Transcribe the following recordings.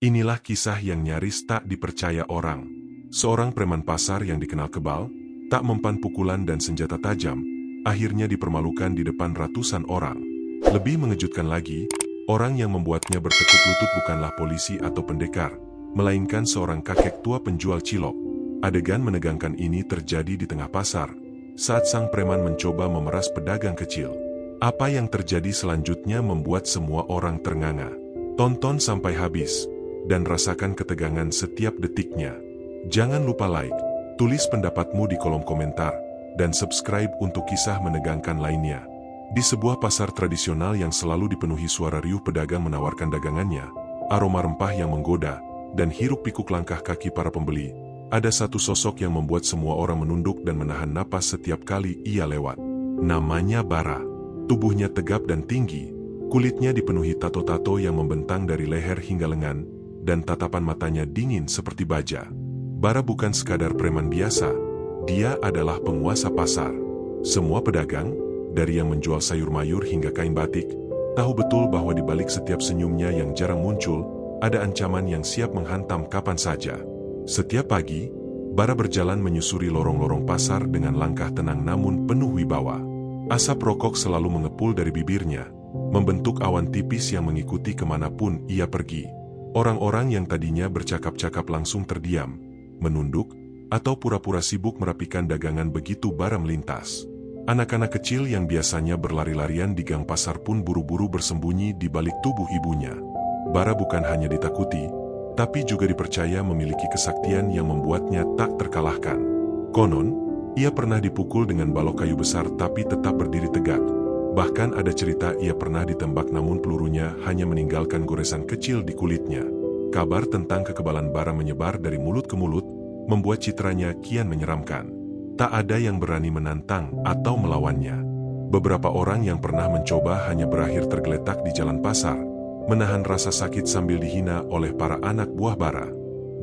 Inilah kisah yang nyaris tak dipercaya orang. Seorang preman pasar yang dikenal kebal, tak mempan pukulan dan senjata tajam, akhirnya dipermalukan di depan ratusan orang. Lebih mengejutkan lagi, orang yang membuatnya bertekuk lutut bukanlah polisi atau pendekar, melainkan seorang kakek tua penjual cilok. Adegan menegangkan ini terjadi di tengah pasar, saat sang preman mencoba memeras pedagang kecil. Apa yang terjadi selanjutnya membuat semua orang ternganga. Tonton sampai habis, dan rasakan ketegangan setiap detiknya. Jangan lupa like, tulis pendapatmu di kolom komentar, dan subscribe untuk kisah menegangkan lainnya. Di sebuah pasar tradisional yang selalu dipenuhi suara riuh pedagang menawarkan dagangannya, aroma rempah yang menggoda, dan hiruk-pikuk langkah kaki para pembeli, ada satu sosok yang membuat semua orang menunduk dan menahan napas setiap kali ia lewat. Namanya Bara. Tubuhnya tegap dan tinggi, kulitnya dipenuhi tato-tato yang membentang dari leher hingga lengan, dan tatapan matanya dingin seperti baja. Bara bukan sekadar preman biasa, dia adalah penguasa pasar. Semua pedagang, dari yang menjual sayur mayur hingga kain batik, tahu betul bahwa di balik setiap senyumnya yang jarang muncul, ada ancaman yang siap menghantam kapan saja. Setiap pagi, Bara berjalan menyusuri lorong-lorong pasar dengan langkah tenang namun penuh wibawa. Asap rokok selalu mengepul dari bibirnya, membentuk awan tipis yang mengikuti kemanapun ia pergi. Orang-orang yang tadinya bercakap-cakap langsung terdiam, menunduk, atau pura-pura sibuk merapikan dagangan begitu Bara melintas. Anak-anak kecil yang biasanya berlari-larian di gang pasar pun buru-buru bersembunyi di balik tubuh ibunya. Bara bukan hanya ditakuti, tapi juga dipercaya memiliki kesaktian yang membuatnya tak terkalahkan. Konon, ia pernah dipukul dengan balok kayu besar tapi tetap berdiri tegak. Bahkan ada cerita ia pernah ditembak namun pelurunya hanya meninggalkan goresan kecil di kulitnya. Kabar tentang kekebalan Bara menyebar dari mulut ke mulut, membuat citranya kian menyeramkan. Tak ada yang berani menantang atau melawannya. Beberapa orang yang pernah mencoba hanya berakhir tergeletak di jalan pasar, menahan rasa sakit sambil dihina oleh para anak buah Bara.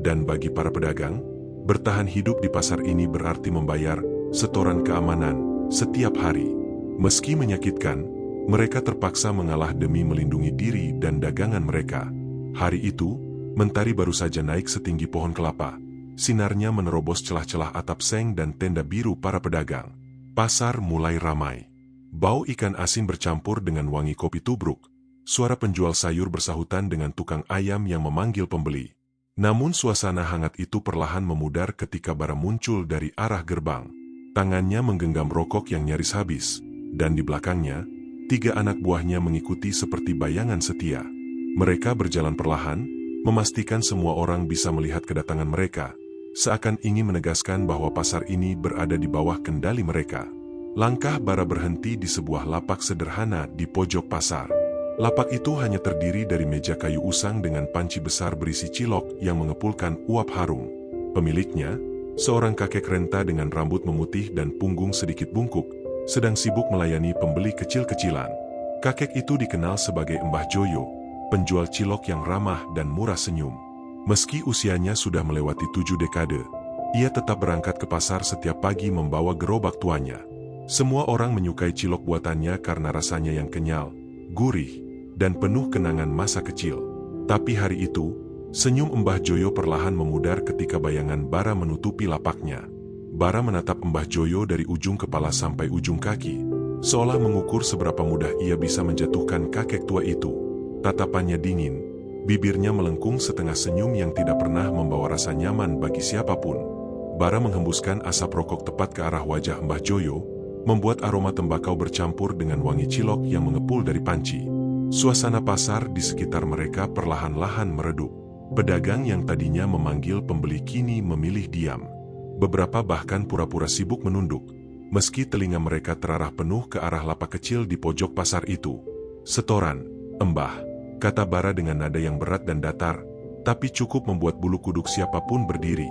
Dan bagi para pedagang, bertahan hidup di pasar ini berarti membayar setoran keamanan setiap hari. Meski menyakitkan, mereka terpaksa mengalah demi melindungi diri dan dagangan mereka. Hari itu, mentari baru saja naik setinggi pohon kelapa. Sinarnya menerobos celah-celah atap seng dan tenda biru para pedagang. Pasar mulai ramai. Bau ikan asin bercampur dengan wangi kopi tubruk. Suara penjual sayur bersahutan dengan tukang ayam yang memanggil pembeli. Namun suasana hangat itu perlahan memudar ketika Bara muncul dari arah gerbang. Tangannya menggenggam rokok yang nyaris habis, dan di belakangnya, 3 anak buahnya mengikuti seperti bayangan setia. Mereka berjalan perlahan, memastikan semua orang bisa melihat kedatangan mereka, seakan ingin menegaskan bahwa pasar ini berada di bawah kendali mereka. Langkah Bara berhenti di sebuah lapak sederhana di pojok pasar. Lapak itu hanya terdiri dari meja kayu usang dengan panci besar berisi cilok yang mengepulkan uap harum. Pemiliknya, seorang kakek renta dengan rambut memutih dan punggung sedikit bungkuk, sedang sibuk melayani pembeli kecil-kecilan. Kakek itu dikenal sebagai Mbah Joyo, penjual cilok yang ramah dan murah senyum. Meski usianya sudah melewati 7 dekade, ia tetap berangkat ke pasar setiap pagi membawa gerobak tuanya. Semua orang menyukai cilok buatannya karena rasanya yang kenyal, gurih, dan penuh kenangan masa kecil. Tapi hari itu, senyum Mbah Joyo perlahan memudar ketika bayangan Bara menutupi lapaknya. Bara menatap Mbah Joyo dari ujung kepala sampai ujung kaki, seolah mengukur seberapa mudah ia bisa menjatuhkan kakek tua itu. Tatapannya dingin, bibirnya melengkung setengah senyum yang tidak pernah membawa rasa nyaman bagi siapapun. Bara menghembuskan asap rokok tepat ke arah wajah Mbah Joyo, membuat aroma tembakau bercampur dengan wangi cilok yang mengepul dari panci. Suasana pasar di sekitar mereka perlahan-lahan meredup. Pedagang yang tadinya memanggil pembeli kini memilih diam. Beberapa bahkan pura-pura sibuk menunduk, meski telinga mereka terarah penuh ke arah lapak kecil di pojok pasar itu. "Setoran, Mbah," kata Bara dengan nada yang berat dan datar, tapi cukup membuat bulu kuduk siapapun berdiri.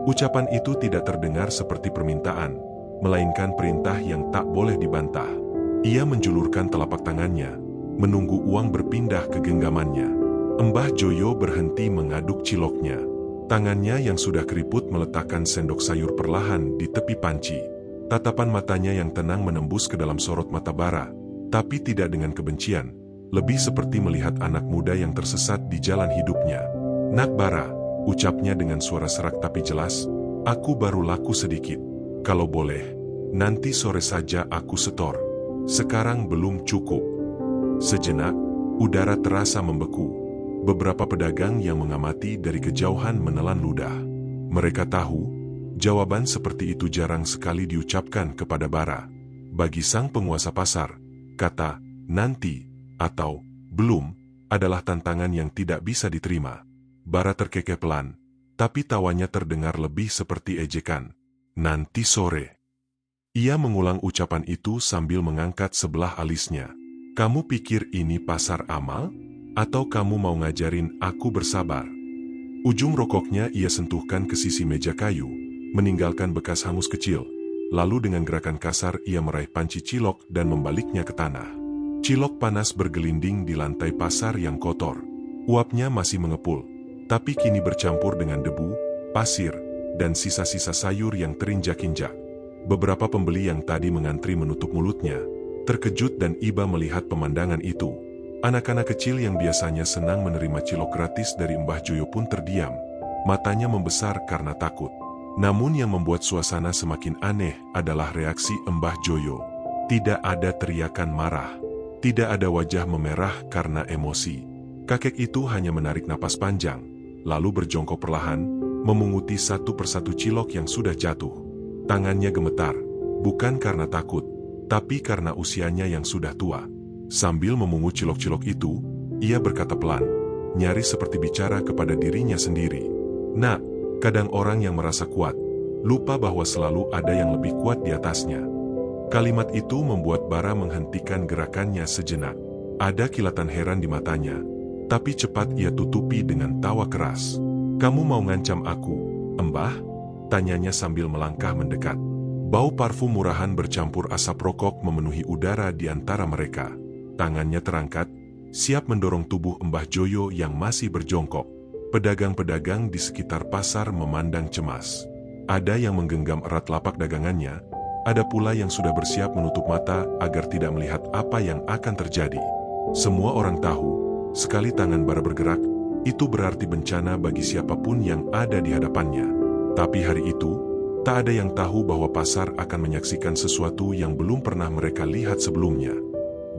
Ucapan itu tidak terdengar seperti permintaan, melainkan perintah yang tak boleh dibantah. Ia menjulurkan telapak tangannya, menunggu uang berpindah ke genggamannya. Mbah Joyo berhenti mengaduk ciloknya. Tangannya yang sudah keriput meletakkan sendok sayur perlahan di tepi panci. Tatapan matanya yang tenang menembus ke dalam sorot mata Bara, tapi tidak dengan kebencian, lebih seperti melihat anak muda yang tersesat di jalan hidupnya. "Nak Bara," ucapnya dengan suara serak tapi jelas, "aku baru laku sedikit. Kalau boleh, nanti sore saja aku setor. Sekarang belum cukup." Sejenak, udara terasa membeku. Beberapa pedagang yang mengamati dari kejauhan menelan ludah. Mereka tahu, jawaban seperti itu jarang sekali diucapkan kepada Bara. Bagi sang penguasa pasar, kata "nanti" atau "belum" adalah tantangan yang tidak bisa diterima. Bara terkekeh pelan, tapi tawanya terdengar lebih seperti ejekan. "Nanti sore." Ia mengulang ucapan itu sambil mengangkat sebelah alisnya. "Kamu pikir ini pasar amal? Atau kamu mau ngajarin aku bersabar?" Ujung rokoknya ia sentuhkan ke sisi meja kayu, meninggalkan bekas hangus kecil. Lalu dengan gerakan kasar ia meraih panci cilok dan membaliknya ke tanah. Cilok panas bergelinding di lantai pasar yang kotor. Uapnya masih mengepul, tapi kini bercampur dengan debu, pasir, dan sisa-sisa sayur yang terinjak-injak. Beberapa pembeli yang tadi mengantri menutup mulutnya, terkejut dan iba melihat pemandangan itu. Anak-anak kecil yang biasanya senang menerima cilok gratis dari Mbah Joyo pun terdiam. Matanya membesar karena takut. Namun yang membuat suasana semakin aneh adalah reaksi Mbah Joyo. Tidak ada teriakan marah. Tidak ada wajah memerah karena emosi. Kakek itu hanya menarik napas panjang, lalu berjongkok perlahan, memunguti satu persatu cilok yang sudah jatuh. Tangannya gemetar, bukan karena takut, tapi karena usianya yang sudah tua. Sambil memungut cilok-cilok itu, ia berkata pelan, nyaris seperti bicara kepada dirinya sendiri. "Nak, kadang orang yang merasa kuat, lupa bahwa selalu ada yang lebih kuat di atasnya." Kalimat itu membuat Bara menghentikan gerakannya sejenak. Ada kilatan heran di matanya, tapi cepat ia tutupi dengan tawa keras. "Kamu mau ngancam aku, Mbah?" tanyanya sambil melangkah mendekat. Bau parfum murahan bercampur asap rokok memenuhi udara di antara mereka. Tangannya terangkat, siap mendorong tubuh Mbah Joyo yang masih berjongkok. Pedagang-pedagang di sekitar pasar memandang cemas. Ada yang menggenggam erat lapak dagangannya, ada pula yang sudah bersiap menutup mata agar tidak melihat apa yang akan terjadi. Semua orang tahu, sekali tangan Bara bergerak, itu berarti bencana bagi siapapun yang ada di hadapannya. Tapi hari itu, tak ada yang tahu bahwa pasar akan menyaksikan sesuatu yang belum pernah mereka lihat sebelumnya.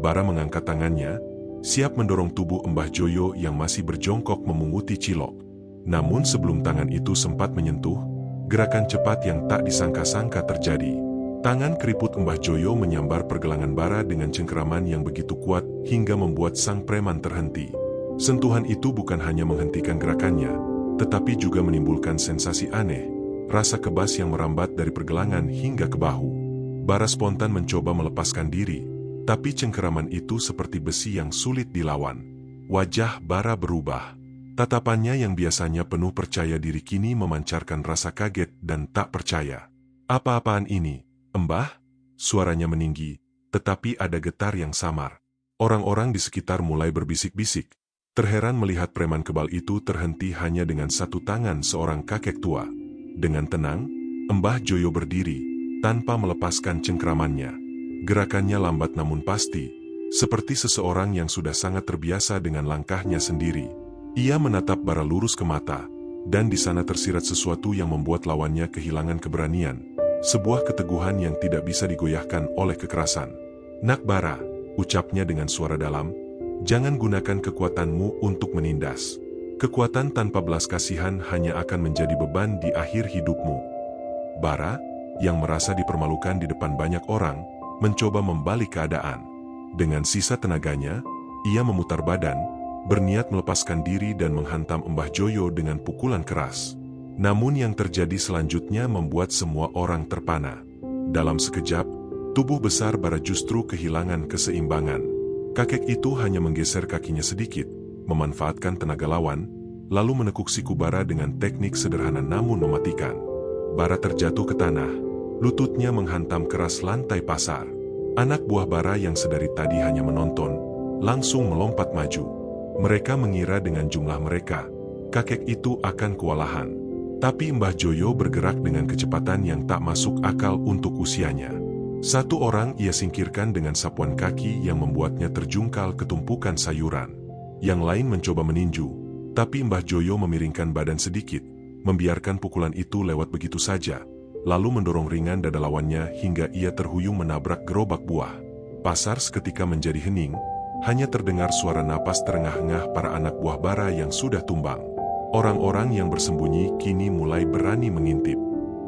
Bara mengangkat tangannya, siap mendorong tubuh Mbah Joyo yang masih berjongkok memunguti cilok. Namun sebelum tangan itu sempat menyentuh, gerakan cepat yang tak disangka-sangka terjadi. Tangan keriput Mbah Joyo menyambar pergelangan Bara dengan cengkeraman yang begitu kuat hingga membuat sang preman terhenti. Sentuhan itu bukan hanya menghentikan gerakannya, tetapi juga menimbulkan sensasi aneh, rasa kebas yang merambat dari pergelangan hingga ke bahu. Bara spontan mencoba melepaskan diri, tapi cengkeraman itu seperti besi yang sulit dilawan. Wajah Bara berubah. Tatapannya yang biasanya penuh percaya diri kini memancarkan rasa kaget dan tak percaya. "Apa-apaan ini, Mbah?" Suaranya meninggi, tetapi ada getar yang samar. Orang-orang di sekitar mulai berbisik-bisik, terheran melihat preman kebal itu terhenti hanya dengan satu tangan seorang kakek tua. Dengan tenang, Mbah Joyo berdiri, tanpa melepaskan cengkeramannya. Gerakannya lambat namun pasti, seperti seseorang yang sudah sangat terbiasa dengan langkahnya sendiri. Ia menatap Bara lurus ke mata, dan di sana tersirat sesuatu yang membuat lawannya kehilangan keberanian. Sebuah keteguhan yang tidak bisa digoyahkan oleh kekerasan. "Nak Bara," ucapnya dengan suara dalam, "jangan gunakan kekuatanmu untuk menindas. Kekuatan tanpa belas kasihan hanya akan menjadi beban di akhir hidupmu." Bara, yang merasa dipermalukan di depan banyak orang, mencoba membalik keadaan. Dengan sisa tenaganya, ia memutar badan, berniat melepaskan diri dan menghantam Mbah Joyo dengan pukulan keras. Namun yang terjadi selanjutnya membuat semua orang terpana. Dalam sekejap, tubuh besar Bara justru kehilangan keseimbangan. Kakek itu hanya menggeser kakinya sedikit, memanfaatkan tenaga lawan, lalu menekuk siku Bara dengan teknik sederhana namun mematikan. Bara terjatuh ke tanah, lututnya menghantam keras lantai pasar. Anak buah Bara yang sedari tadi hanya menonton, langsung melompat maju. Mereka mengira dengan jumlah mereka, kakek itu akan kewalahan. Tapi Mbah Joyo bergerak dengan kecepatan yang tak masuk akal untuk usianya. Satu orang ia singkirkan dengan sapuan kaki yang membuatnya terjungkal ke tumpukan sayuran. Yang lain mencoba meninju, Tapi Mbah Joyo memiringkan badan sedikit, membiarkan pukulan itu lewat begitu saja, lalu mendorong ringan dada lawannya hingga ia terhuyung menabrak gerobak buah. Pasar seketika menjadi hening, hanya terdengar suara napas terengah-engah para anak buah Bara yang sudah tumbang. Orang-orang yang bersembunyi kini mulai berani mengintip.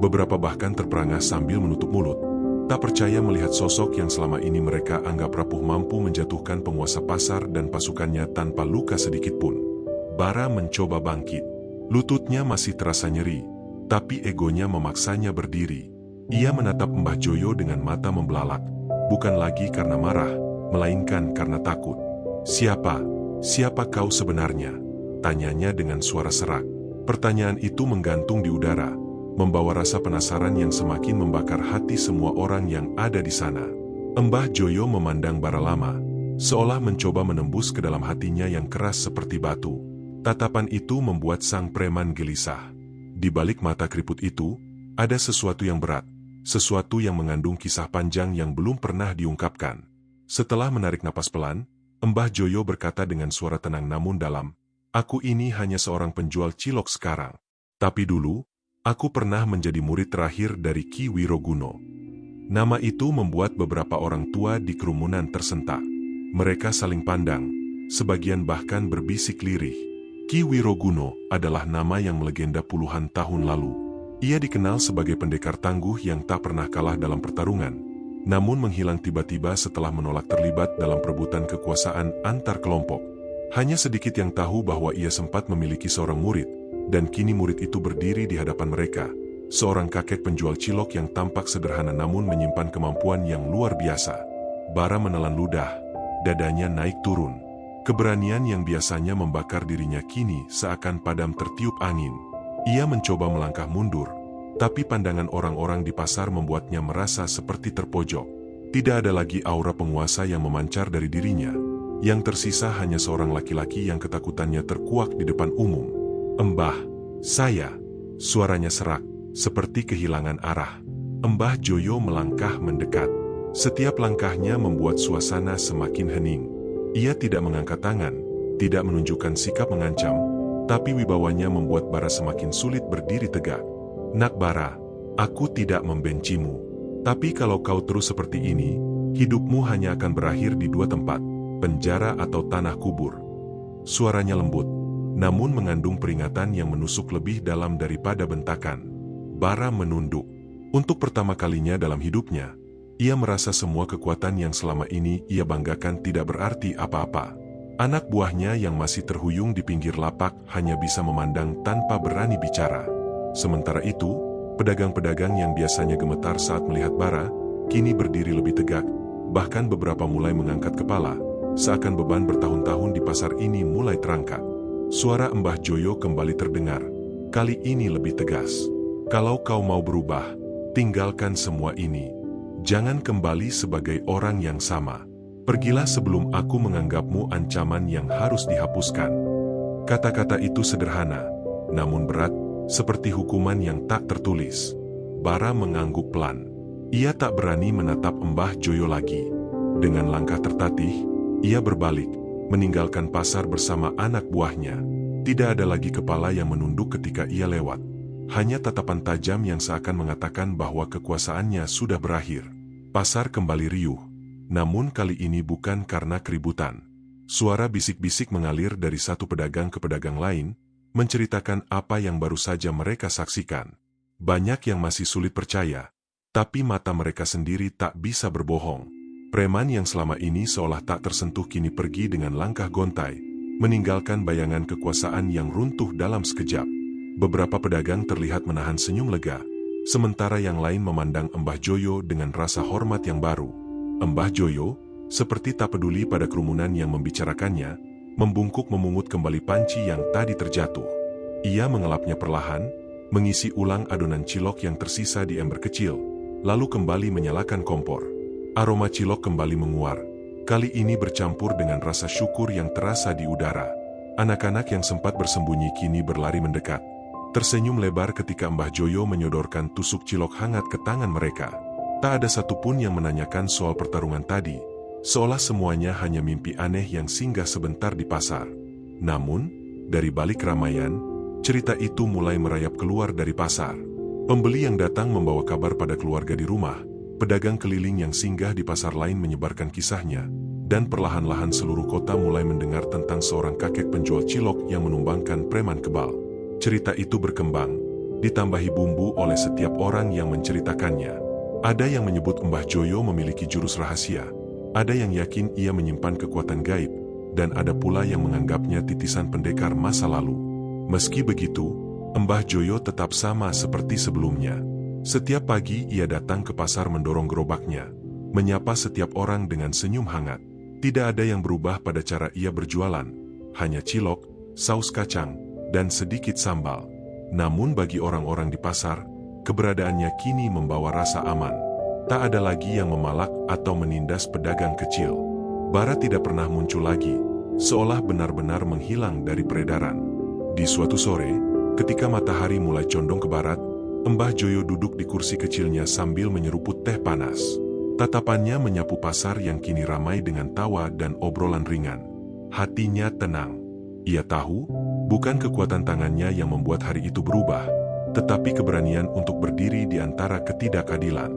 Beberapa bahkan terperangah sambil menutup mulut, tak percaya melihat sosok yang selama ini mereka anggap rapuh mampu menjatuhkan penguasa pasar dan pasukannya tanpa luka sedikit pun. Bara mencoba bangkit. Lututnya masih terasa nyeri, tapi egonya memaksanya berdiri. Ia menatap Mbah Joyo dengan mata membelalak, bukan lagi karena marah, melainkan karena takut. Siapa kau sebenarnya? Tanyanya dengan suara serak. Pertanyaan itu menggantung di udara, membawa rasa penasaran yang semakin membakar hati semua orang yang ada di sana. Mbah Joyo memandang Bara lama, seolah mencoba menembus ke dalam hatinya yang keras seperti batu. Tatapan itu membuat sang preman gelisah. Di balik mata keriput itu, ada sesuatu yang berat, sesuatu yang mengandung kisah panjang yang belum pernah diungkapkan. Setelah menarik napas pelan, Mbah Joyo berkata dengan suara tenang namun dalam, "Aku ini hanya seorang penjual cilok sekarang. Tapi dulu, aku pernah menjadi murid terakhir dari Ki Wiroguno." Nama itu membuat beberapa orang tua di kerumunan tersentak. Mereka saling pandang, sebagian bahkan berbisik lirih. Ki Wiroguno adalah nama yang melegenda puluhan tahun lalu. Ia dikenal sebagai pendekar tangguh yang tak pernah kalah dalam pertarungan, namun menghilang tiba-tiba setelah menolak terlibat dalam perebutan kekuasaan antar kelompok. Hanya sedikit yang tahu bahwa ia sempat memiliki seorang murid, dan kini murid itu berdiri di hadapan mereka. Seorang kakek penjual cilok yang tampak sederhana namun menyimpan kemampuan yang luar biasa. Bara menelan ludah, dadanya naik turun. Keberanian yang biasanya membakar dirinya kini seakan padam tertiup angin. Ia mencoba melangkah mundur, tapi pandangan orang-orang di pasar membuatnya merasa seperti terpojok. Tidak ada lagi aura penguasa yang memancar dari dirinya. Yang tersisa hanya seorang laki-laki yang ketakutannya terkuak di depan umum. "Mbah, saya." Suaranya serak, seperti kehilangan arah. Mbah Joyo melangkah mendekat. Setiap langkahnya membuat suasana semakin hening. Ia tidak mengangkat tangan, tidak menunjukkan sikap mengancam, tapi wibawanya membuat Bara semakin sulit berdiri tegak. "Nak Bara, aku tidak membencimu. Tapi kalau kau terus seperti ini, hidupmu hanya akan berakhir di dua tempat, penjara atau tanah kubur." Suaranya lembut, namun mengandung peringatan yang menusuk lebih dalam daripada bentakan. Bara menunduk. Untuk pertama kalinya dalam hidupnya, ia merasa semua kekuatan yang selama ini ia banggakan tidak berarti apa-apa. Anak buahnya yang masih terhuyung di pinggir lapak hanya bisa memandang tanpa berani bicara. Sementara itu, pedagang-pedagang yang biasanya gemetar saat melihat Bara, kini berdiri lebih tegak, bahkan beberapa mulai mengangkat kepala, seakan beban bertahun-tahun di pasar ini mulai terangkat. Suara Mbah Joyo kembali terdengar, kali ini lebih tegas. "Kalau kau mau berubah, tinggalkan semua ini. Jangan kembali sebagai orang yang sama. Pergilah sebelum aku menganggapmu ancaman yang harus dihapuskan." Kata-kata itu sederhana, namun berat, seperti hukuman yang tak tertulis. Bara mengangguk pelan. Ia tak berani menatap Mbah Joyo lagi. Dengan langkah tertatih, ia berbalik, meninggalkan pasar bersama anak buahnya. Tidak ada lagi kepala yang menunduk ketika ia lewat. Hanya tatapan tajam yang seakan mengatakan bahwa kekuasaannya sudah berakhir. Pasar kembali riuh, namun kali ini bukan karena keributan. Suara bisik-bisik mengalir dari satu pedagang ke pedagang lain, menceritakan apa yang baru saja mereka saksikan. Banyak yang masih sulit percaya, tapi mata mereka sendiri tak bisa berbohong. Preman yang selama ini seolah tak tersentuh kini pergi dengan langkah gontai, meninggalkan bayangan kekuasaan yang runtuh dalam sekejap. Beberapa pedagang terlihat menahan senyum lega, sementara yang lain memandang Mbah Joyo dengan rasa hormat yang baru. Mbah Joyo, seperti tak peduli pada kerumunan yang membicarakannya, membungkuk memungut kembali panci yang tadi terjatuh. Ia mengelapnya perlahan, mengisi ulang adonan cilok yang tersisa di ember kecil, lalu kembali menyalakan kompor. Aroma cilok kembali menguar, kali ini bercampur dengan rasa syukur yang terasa di udara. Anak-anak yang sempat bersembunyi kini berlari mendekat, tersenyum lebar ketika Mbah Joyo menyodorkan tusuk cilok hangat ke tangan mereka. Tak ada satupun yang menanyakan soal pertarungan tadi, seolah semuanya hanya mimpi aneh yang singgah sebentar di pasar. Namun, Dari balik keramaian, cerita itu mulai merayap keluar dari pasar. Pembeli yang datang membawa kabar pada keluarga di rumah, pedagang keliling yang singgah di pasar lain menyebarkan kisahnya, dan perlahan-lahan seluruh kota mulai mendengar tentang seorang kakek penjual cilok yang menumbangkan preman kebal. Cerita itu berkembang, ditambahi bumbu oleh setiap orang yang menceritakannya. Ada yang menyebut Mbah Joyo memiliki jurus rahasia, ada yang yakin ia menyimpan kekuatan gaib, dan ada pula yang menganggapnya titisan pendekar masa lalu. Meski begitu, Mbah Joyo tetap sama seperti sebelumnya. Setiap pagi ia datang ke pasar mendorong gerobaknya, menyapa setiap orang dengan senyum hangat. Tidak ada yang berubah pada cara ia berjualan, hanya cilok, saus kacang, dan sedikit sambal. Namun bagi orang-orang di pasar, keberadaannya kini membawa rasa aman. Tak ada lagi yang memalak atau menindas pedagang kecil. Bara tidak pernah muncul lagi, seolah benar-benar menghilang dari peredaran. Di suatu sore, ketika matahari mulai condong ke barat, Mbah Joyo duduk di kursi kecilnya sambil menyeruput teh panas. Tatapannya menyapu pasar yang kini ramai dengan tawa dan obrolan ringan. Hatinya tenang. Ia tahu, bukan kekuatan tangannya yang membuat hari itu berubah, tetapi keberanian untuk berdiri di antara ketidakadilan.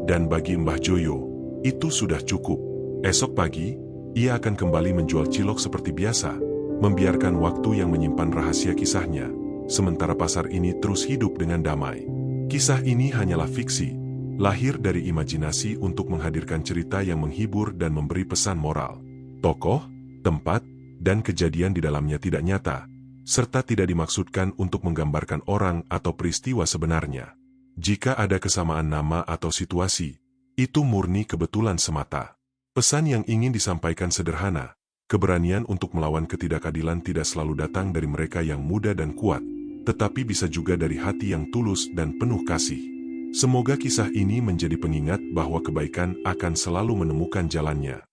Dan bagi Mbah Joyo, itu sudah cukup. Esok pagi, ia akan kembali menjual cilok seperti biasa, membiarkan waktu yang menyimpan rahasia kisahnya, sementara pasar ini terus hidup dengan damai. Kisah ini hanyalah fiksi, lahir dari imajinasi untuk menghadirkan cerita yang menghibur dan memberi pesan moral. Tokoh, tempat, dan kejadian di dalamnya tidak nyata, serta tidak dimaksudkan untuk menggambarkan orang atau peristiwa sebenarnya. Jika ada kesamaan nama atau situasi, itu murni kebetulan semata. Pesan yang ingin disampaikan sederhana, keberanian untuk melawan ketidakadilan tidak selalu datang dari mereka yang muda dan kuat, tetapi bisa juga dari hati yang tulus dan penuh kasih. Semoga kisah ini menjadi pengingat bahwa kebaikan akan selalu menemukan jalannya.